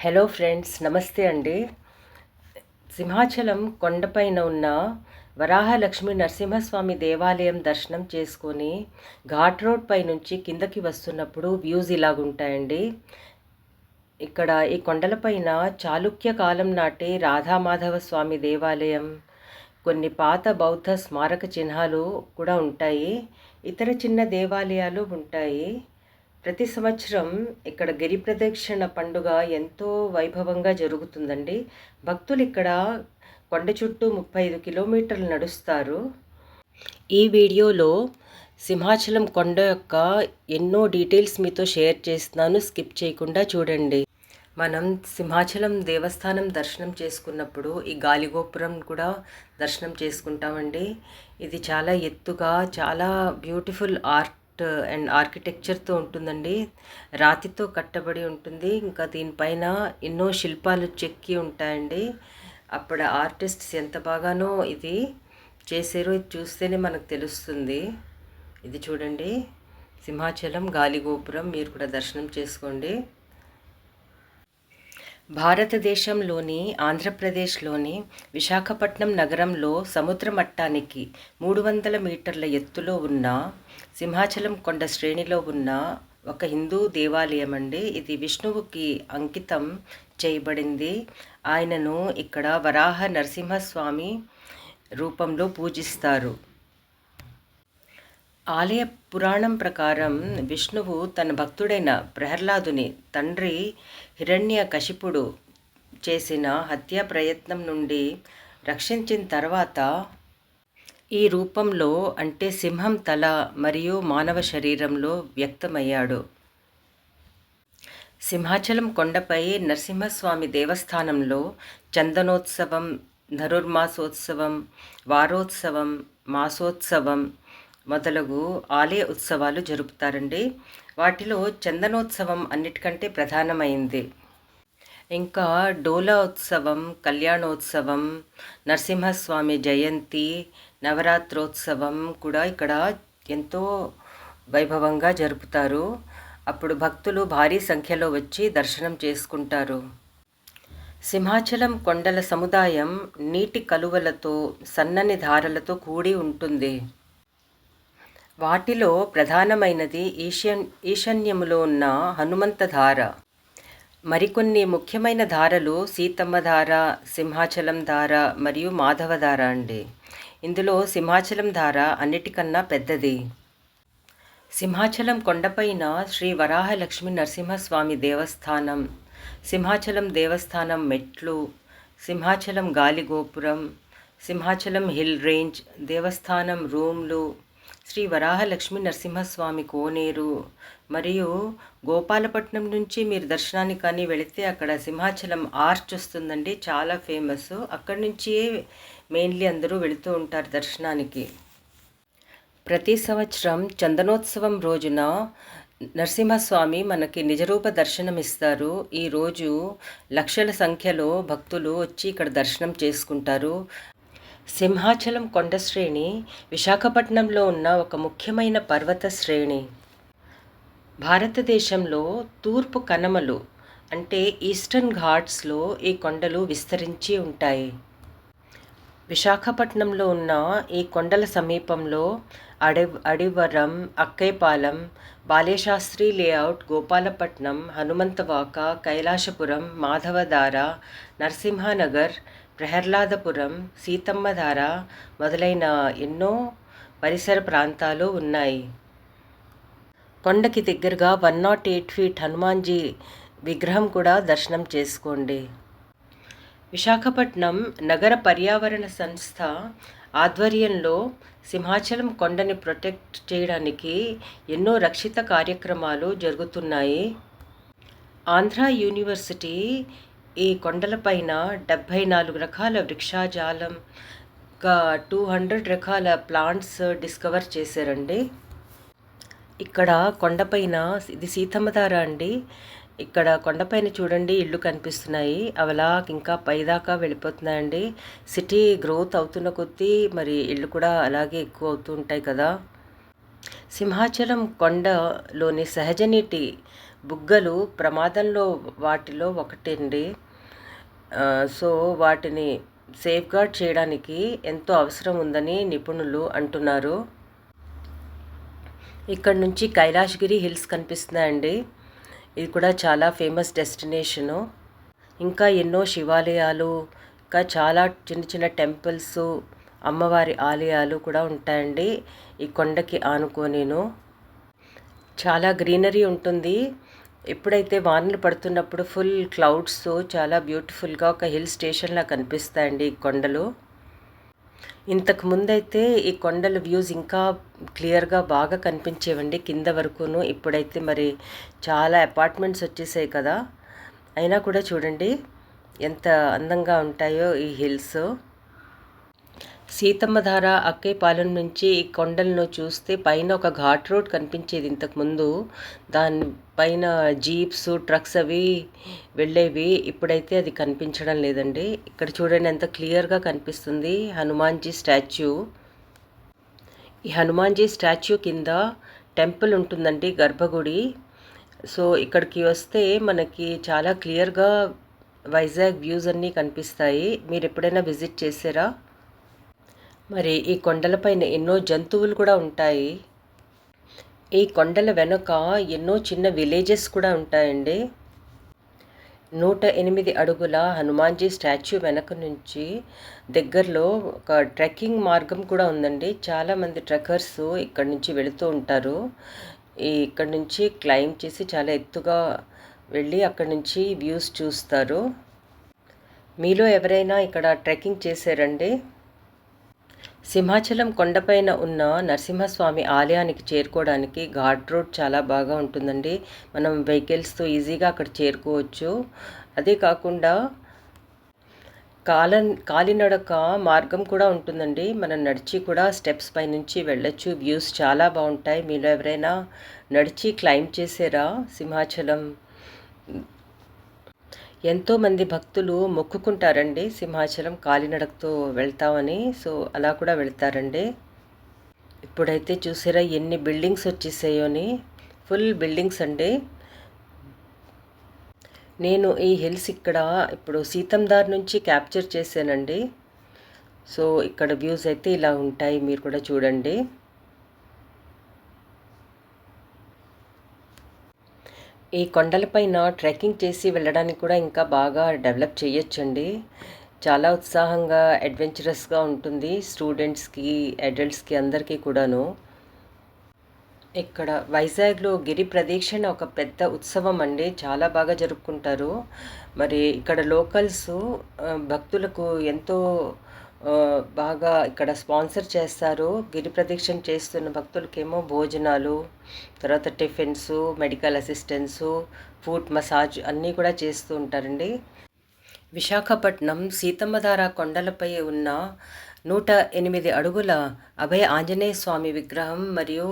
Hello friends, నమస్తే అండి. సింహాచలం కొండపైన ఉన్న వరాహలక్ష్మి నరసింహస్వామి దేవాలయం దర్శనం చేసుకొని ఘాట్ రోడ్ పై నుంచి కిందకి వస్తున్నప్పుడు వ్యూస్ ఇలాగుంటాయండి. ఇక్కడ ఈ కొండలపైన చాళుక్య కాలం నాటి రాధామాధవ స్వామి దేవాలయం, కొన్ని పాత బౌద్ధ స్మారక చిహ్నాలు కూడా ఉంటాయి. ఇతర చిన్న దేవాలయాలు ఉంటాయి. ప్రతి సంవత్సరం ఇక్కడ గిరి ప్రదక్షిణ పండుగ ఎంతో వైభవంగా జరుగుతుందండి. భక్తులు ఇక్కడ కొండ చుట్టూ 35 కిలోమీటర్లు నడుస్తారు. ఈ వీడియోలో సింహాచలం కొండ యొక్క ఎన్నో డీటెయిల్స్ మీతో షేర్ చేస్తున్నాను, స్కిప్ చేయకుండా చూడండి. మనం సింహాచలం దేవస్థానం దర్శనం చేసుకున్నప్పుడు ఈ గాలిగోపురం కూడా దర్శనం చేసుకుంటామండి. ఇది చాలా ఎత్తుగా, చాలా బ్యూటిఫుల్ ఆర్ట్ అండ్ ఆర్కిటెక్చర్తో ఉంటుందండి. రాతితో కట్టబడి ఉంటుంది. ఇంకా దీనిపైన ఎన్నో శిల్పాలు చెక్కి ఉంటాయండి. అప్పుడు ఆర్టిస్ట్స్ ఎంత బాగానో ఇది చేశారో ఇది చూస్తేనే మనకు తెలుస్తుంది. ఇది చూడండి, సింహాచలం గాలిగోపురం. మీరు కూడా దర్శనం చేసుకోండి. భారతదేశంలోని ఆంధ్రప్రదేశ్లోని విశాఖపట్నం నగరంలో సముద్ర మట్టానికి 300 మీటర్ల ఎత్తులో ఉన్న సింహాచలం కొండ శ్రేణిలో ఉన్న ఒక హిందూ దేవాలయం అండి. ఇది విష్ణువుకి అంకితం చేయబడింది. ఆయనను ఇక్కడ వరాహ నరసింహస్వామి రూపంలో పూజిస్తారు. ఆలయ పురాణం ప్రకారం విష్ణువు తన భక్తుడైన ప్రహ్లాదుని తండ్రి హిరణ్యకశిపుడు చేసిన హత్యా ప్రయత్నం నుండి రక్షించిన తర్వాత ఈ రూపంలో, అంటే సింహం తల మరియు మానవ శరీరంలో వ్యక్తమయ్యాడు. సింహాచలం కొండపై నరసింహస్వామి దేవస్థానంలో చందనోత్సవం, ధనుర్మాసోత్సవం, వారోత్సవం, మాసోత్సవం మొదలగు ఆలయ ఉత్సవాలు జరుపుతారండి. వాటిలో చందనోత్సవం అన్నిటికంటే ప్రధానమైంది. ఇంకా డోలా ఉత్సవం, కళ్యాణోత్సవం, నరసింహస్వామి జయంతి, నవరాత్రోత్సవం కూడా ఇక్కడ ఎంతో వైభవంగా జరుపుతారు. అప్పుడు భక్తులు భారీ సంఖ్యలో వచ్చి దర్శనం చేసుకుంటారు. సింహాచలం కొండల సముదాయం నీటి కలువలతో, సన్నని ధారలతో కూడి ఉంటుంది. వాటిలో ప్రధానమైనది ఈశాన్యములో ఉన్న హనుమంత ధార. మరికొన్ని ముఖ్యమైన ధారలు సీతమ్మ ధార, సింహాచలం ధార మరియు మాధవ ధార అండి. ఇందులో సింహాచలం ధార అన్నిటికన్నా పెద్దది. సింహాచలం కొండపైన శ్రీ వరాహలక్ష్మి నరసింహస్వామి దేవస్థానం, సింహాచలం దేవస్థానం మెట్లు, సింహాచలం గాలిగోపురం, సింహాచలం హిల్ రేంజ్, దేవస్థానం రూమ్లు, శ్రీ వరాహలక్ష్మి నరసింహస్వామి కోనేరు మరియు గోపాలపట్నం నుంచి మీరు దర్శనానికి కానీ వెళితే అక్కడ సింహాచలం ఆర్చ్ వస్తుందండి, చాలా ఫేమస్. అక్కడి నుంచి మెయిన్లీ అందరూ వెళుతూ ఉంటారు దర్శనానికి. ప్రతి సంవత్సరం చందనోత్సవం రోజున నరసింహస్వామి మనకి నిజరూప దర్శనమిస్తారు. ఈరోజు లక్షల సంఖ్యలో భక్తులు వచ్చి ఇక్కడ దర్శనం చేసుకుంటారు. సింహాచలం కొండ శ్రేణి విశాఖపట్నంలో ఉన్న ఒక ముఖ్యమైన పర్వత శ్రేణి. భారతదేశంలో తూర్పు కనుమలు అంటే ఈస్టర్న్ ఘాట్స్లో ఈ కొండలు విస్తరించి ఉంటాయి. విశాఖపట్నంలో ఉన్న ఈ కొండల సమీపంలో అడివరం, అక్కైపాలెం, బాలేశాస్త్రి లేఅవుట్, గోపాలపట్నం, హనుమంతవాక, కైలాసపురం, మాధవధార, నరసింహనగర్, ప్రహ్లాదపురం, సీతమ్మధార మొదలైన ఎన్నో పరిసర ప్రాంతాలు ఉన్నాయి. కొండకి దగ్గరగా 108 ఫీట్ హనుమాన్జీ విగ్రహం కూడా దర్శనం చేసుకోండి. విశాఖపట్నం నగర పర్యావరణ సంస్థ ఆధ్వర్యంలో సింహాచలం కొండని ప్రొటెక్ట్ చేయడానికి ఎన్నో రక్షిత కార్యక్రమాలు జరుగుతున్నాయి. ఆంధ్ర యూనివర్సిటీ ఈ కొండలపైన 74 రకాల వృక్షాజాలం, 200 రకాల ప్లాంట్స్ డిస్కవర్ చేశారండి. ఇక్కడ కొండపైన ఇది సీతమ్మధార అండి. ఇక్కడ కొండపైన చూడండి ఇళ్ళు కనిపిస్తున్నాయి. అవలా ఇంకా పైదాకా వెళ్ళిపోతున్నాయండి. సిటీ గ్రోత్ అవుతున్న కొద్దీ మరి ఇళ్ళు కూడా అలాగే ఎక్కువ అవుతూ ఉంటాయి కదా. సింహాచలం కొండలోని సహజ నీటి బుగ్గలు ప్రమాదంలో వాటిలో ఒకటండి. సో వాటిని సేఫ్‌గార్డ్ చేయడానికి ఎంతో అవసరం ఉందని నిపుణులు అంటున్నారు. ఇక్కడ నుంచి కైలాసగిరి హిల్స్ కనిపిస్తున్నాయండి. ఇది కూడా చాలా ఫేమస్ డెస్టినేషను. ఇంకా ఎన్నో శివాలయాలు, ఇంకా చాలా చిన్న చిన్న టెంపుల్సు, అమ్మవారి ఆలయాలు కూడా ఉంటాయండి ఈ కొండకి ఆనుకోనిను. చాలా గ్రీనరీ ఉంటుంది. ఎప్పుడైతే వానలు పడుతున్నప్పుడు ఫుల్ క్లౌడ్స్ చాలా బ్యూటిఫుల్గా ఒక హిల్ స్టేషన్లా కనిపిస్తాయండి ఈ కొండలు. ఇంతకు ముందైతే ఈ కొండల వ్యూస్ ఇంకా క్లియర్గా బాగా కనిపించేవండి కింద వరకును. ఇప్పుడైతే మరి చాలా అపార్ట్మెంట్స్ వచ్చేసాయి కదా, అయినా కూడా చూడండి ఎంత అందంగా ఉంటాయో ఈ హిల్స్. సీతమ్మధార అక్కేపాలెం నుంచి ఈ కొండలను చూస్తే పైన ఒక ఘాట్ రోడ్ కనిపించేది ఇంతకుముందు. దాని పైన జీప్స్, ట్రక్స్ అవి వెళ్ళేవి. ఇప్పుడైతే అది కనిపించడం లేదండి. ఇక్కడ చూడండి ఎంత క్లియర్గా కనిపిస్తుంది హనుమాన్జీ స్టాచ్యూ. ఈ హనుమాన్జీ స్టాచ్యూ కింద టెంపుల్ ఉంటుందండి, గర్భగుడి. సో ఇక్కడికి వస్తే మనకి చాలా క్లియర్గా వైజాగ్ వ్యూస్ అన్నీ కనిపిస్తాయి. మీరు ఎప్పుడైనా విజిట్ చేశారా? మరి ఈ కొండలపైన ఎన్నో జంతువులు కూడా ఉంటాయి. ఈ కొండల వెనుక ఎన్నో చిన్న విలేజెస్ కూడా ఉంటాయండి. 108 అడుగుల హనుమాన్జీ స్టాచ్యూ వెనక నుంచి దగ్గరలో ఒక ట్రెక్కింగ్ మార్గం కూడా ఉందండి. చాలామంది ట్రెక్కర్స్ ఇక్కడి నుంచి వెళుతూ ఉంటారు. ఇక్కడి నుంచి క్లైమ్ చేసి చాలా ఎత్తుగా వెళ్ళి అక్కడి నుంచి వ్యూస్ చూస్తారు. మీలో ఎవరైనా ఇక్కడ ట్రెక్కింగ్ చేశారండి? సింహాచలం కొండపైన ఉన్న నరసింహస్వామి ఆలయానికి చేరుకోవడానికి ఘాట్ రోడ్ చాలా బాగా ఉంటుందండి. మనం వెహికల్స్తో ఈజీగా అక్కడ చేరుకోవచ్చు. అదే కాకుండా కాలినడక మార్గం కూడా ఉంటుందండి. మనం నడిచి కూడా స్టెప్స్ పై నుంచి వెళ్ళొచ్చు. వ్యూస్ చాలా బాగుంటాయి. మీలో ఎవరైనా నడిచి క్లైంబ్ చేసారా సింహాచలం? ఎంతోమంది భక్తులు మొక్కుకుంటారండి సింహాచలం కాలినడకతో వెళ్తామని. సో అలా కూడా వెళ్తారండి. ఇప్పుడైతే చూసారా ఎన్ని బిల్డింగ్స్ వచ్చేసాయోని, ఫుల్ బిల్డింగ్స్ అండి. నేను ఈ హిల్స్ ఇక్కడ ఇప్పుడు సీతందార్ నుంచి క్యాప్చర్ చేశానండి. సో ఇక్కడ వ్యూస్ అయితే ఇలా ఉంటాయి, మీరు కూడా చూడండి. ఈ కొండలపైన ట్రెక్కింగ్ చేసి వెళ్ళడానికి కూడా ఇంకా బాగా డెవలప్ చేయొచ్చండి. చాలా ఉత్సాహంగా అడ్వెంచరస్గా ఉంటుంది స్టూడెంట్స్కి, అడల్ట్స్కి అందరికీ కూడాను. ఇక్కడ వైజాగ్లో గిరి ప్రదక్షిణ ఒక పెద్ద ఉత్సవం అండి, చాలా బాగా జరుపుకుంటారు. మరి ఇక్కడ లోకల్స్ భక్తులకు ఎంతో బాగా ఇక్కడ స్పాన్సర్ చేస్తారు. గిరి ప్రదక్షిణ చేస్తున్న భక్తులకేమో భోజనాలు, తర్వాత టిఫిన్స్, మెడికల్ అసిస్టెన్సు, ఫుడ్ మసాజ్ అన్నీ కూడా చేస్తూ ఉంటారండి. విశాఖపట్నం సీతమ్మధార కొండలపై ఉన్న 108 అడుగుల అభయ ఆంజనేయ స్వామి విగ్రహం మరియు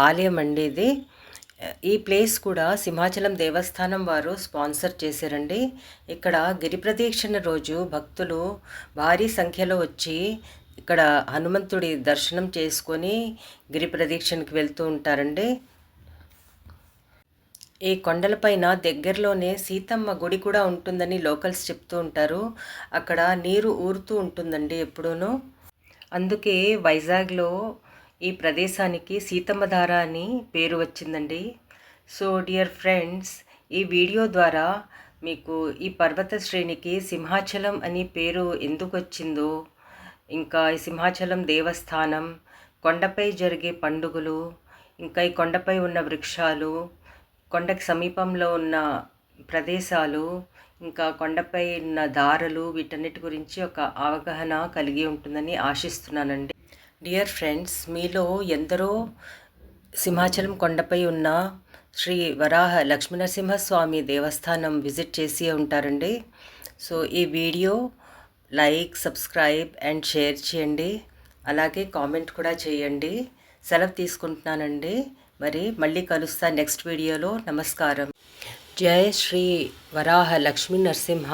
ఆలయం అండి ఇది. ఈ ప్లేస్ కూడా సింహాచలం దేవస్థానం వారు స్పాన్సర్ చేశారండి. ఇక్కడ గిరి ప్రదక్షిణ రోజు భక్తులు భారీ సంఖ్యలో వచ్చి ఇక్కడ హనుమంతుడి దర్శనం చేసుకొని గిరి ప్రదక్షిణకి వెళ్తూ ఉంటారండి. ఈ కొండలపైన దగ్గరలోనే సీతమ్మ గుడి కూడా ఉంటుందని లోకల్స్ చెప్తూ ఉంటారు. అక్కడ నీరు ఊరుతూ ఉంటుందండి ఎప్పుడూనూ. అందుకే వైజాగ్లో ఈ ప్రదేశానికి సీతమ్మధార అని పేరు వచ్చిందండి. సో డియర్ ఫ్రెండ్స్, ఈ వీడియో ద్వారా మీకు ఈ పర్వత శ్రేణికి సింహాచలం అని పేరు ఎందుకు వచ్చిందో, ఇంకా ఈ సింహాచలం దేవస్థానం, కొండపై జరిగే పండుగలు, ఇంకా ఈ కొండపై ఉన్న వృక్షాలు, కొండకి సమీపంలో ఉన్న ప్రదేశాలు, ఇంకా కొండపై ఉన్న దారులు, వీటన్నిటి గురించి ఒక అవగాహన కలిగి ఉంటుందని ఆశిస్తున్నానండి. డియర్ ఫ్రెండ్స్, మీలో ఎందరో సింహాచలం కొండపై ఉన్న శ్రీ వరాహ లక్ష్మీనరసింహస్వామి దేవస్థానం విజిట్ చేసి ఉంటారండి. సో ఈ video like, subscribe and share చేయండి. అలాగే కామెంట్ కూడా చేయండి. సెలవు తీసుకుంటున్నానండి. మరి మళ్ళీ కలుస్తా నెక్స్ట్ వీడియోలో. నమస్కారం. జై శ్రీ వరాహ లక్ష్మీ నరసింహ.